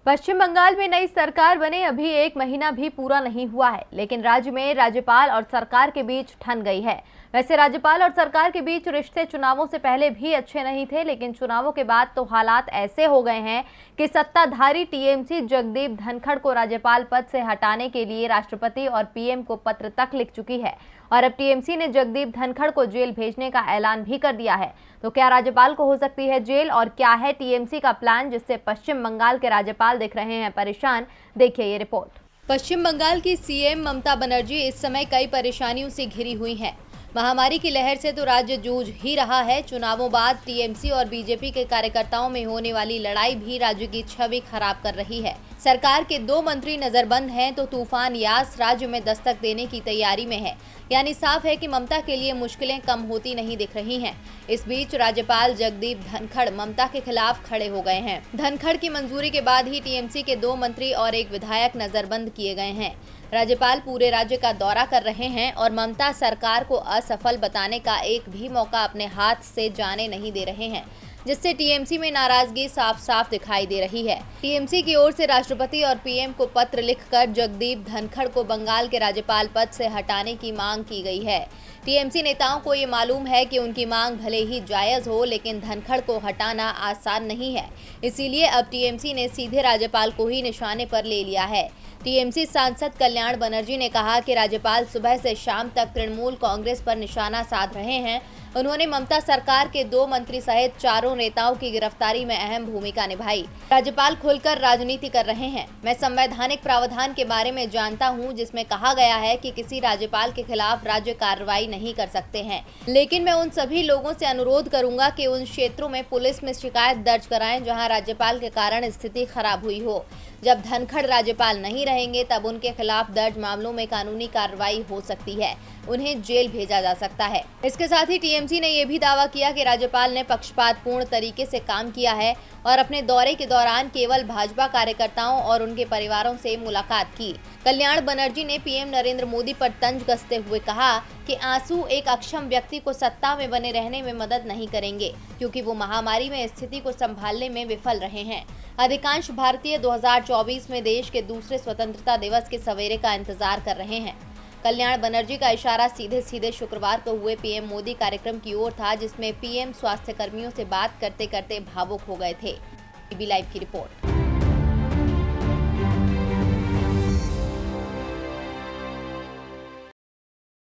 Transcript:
पश्चिम बंगाल में नई सरकार बने अभी 1 महीना भी पूरा नहीं हुआ है, लेकिन राज्य में राज्यपाल और सरकार के बीच ठन गई है। वैसे राज्यपाल और सरकार के बीच रिश्ते चुनावों से पहले भी अच्छे नहीं थे, लेकिन चुनावों के बाद तो हालात ऐसे हो गए हैं कि सत्ताधारी टीएमसी जगदीप धनखड़ को राज्यपाल पद से हटाने के लिए राष्ट्रपति और पीएम को पत्र तक लिख चुकी है और अब टीएमसी ने जगदीप धनखड़ को जेल भेजने का ऐलान भी कर दिया है। तो क्या राज्यपाल को हो सकती है जेल और क्या है टीएमसी का प्लान, जिससे पश्चिम बंगाल के राज्यपाल दिख रहे हैं परेशान? देखिए ये रिपोर्ट। पश्चिम बंगाल की सीएम ममता बनर्जी इस समय कई परेशानियों से घिरी हुई हैं। महामारी की लहर से तो राज्य जूझ ही रहा है। चुनावों बाद टीएमसी और बीजेपी के कार्यकर्ताओं में होने वाली लड़ाई भी राज्य की छवि खराब कर रही है। सरकार के 2 मंत्री नजरबंद हैं तो तूफान यास राज्य में दस्तक देने की तैयारी में है। यानी साफ है कि ममता के लिए मुश्किलें कम होती नहीं दिख रही हैं। इस बीच राज्यपाल जगदीप धनखड़ ममता के खिलाफ खड़े हो गए हैं। धनखड़ की मंजूरी के बाद ही टीएमसी के 2 मंत्री और 1 विधायक नजरबंद किए गए हैं। राज्यपाल पूरे राज्य का दौरा कर रहे हैं और ममता सरकार को असफल बताने का एक भी मौका अपने हाथ से जाने नहीं दे रहे हैं, जिससे टीएमसी में नाराजगी साफ साफ दिखाई दे रही है। टीएमसी की ओर से राष्ट्रपति और पीएम को पत्र लिखकर जगदीप धनखड़ को बंगाल के राज्यपाल पद से हटाने की मांग की गई है। टीएमसी नेताओं को ये मालूम है कि उनकी मांग भले ही जायज हो, लेकिन धनखड़ को हटाना आसान नहीं है। इसीलिए अब टीएमसी ने सीधे राज्यपाल को ही निशाने पर ले लिया है। टीएमसी सांसद कल्याण बनर्जी ने कहा कि राज्यपाल सुबह से शाम तक तृणमूल कांग्रेस पर निशाना साध रहे हैं। उन्होंने ममता सरकार के 2 मंत्री सहित 4 नेताओं की गिरफ्तारी में अहम भूमिका निभाई। राज्यपाल खुलकर राजनीति कर रहे हैं। मैं संवैधानिक प्रावधान के बारे में जानता हूं, जिसमें कहा गया है कि किसी राज्यपाल के खिलाफ राज्य कार्रवाई नहीं कर सकते हैं, लेकिन मैं उन सभी लोगों से अनुरोध करूंगा कि उन क्षेत्रों में पुलिस में शिकायत दर्ज कराएं जहां राज्यपाल के कारण स्थिति खराब हुई हो। जब धनखड़ राज्यपाल नहीं रहेंगे तब उनके खिलाफ दर्ज मामलों में कानूनी कार्रवाई हो सकती है, उन्हें जेल भेजा जा सकता है। इसके साथ ही टीएमसी ने यह भी दावा किया कि राज्यपाल ने पक्षपातपूर्ण तरीके से काम किया है और अपने दौरे के दौरान केवल भाजपा कार्यकर्ताओं और उनके परिवारों से मुलाकात की। कल्याण बनर्जी ने पीएम नरेंद्र मोदी पर तंज कसते हुए कहा कि आंसू एक अक्षम व्यक्ति को सत्ता में बने रहने में मदद नहीं करेंगे, क्योंकि वो महामारी में स्थिति को संभालने में विफल रहे हैं। अधिकांश भारतीय 2024 में देश के दूसरे स्वतंत्रता दिवस के सवेरे का इंतजार कर रहे हैं। कल्याण बनर्जी का इशारा सीधे सीधे शुक्रवार को हुए पीएम मोदी कार्यक्रम की ओर था, जिसमें पीएम स्वास्थ्य कर्मियों से बात करते करते भावुक हो गए थे। बीबी लाइव की रिपोर्ट।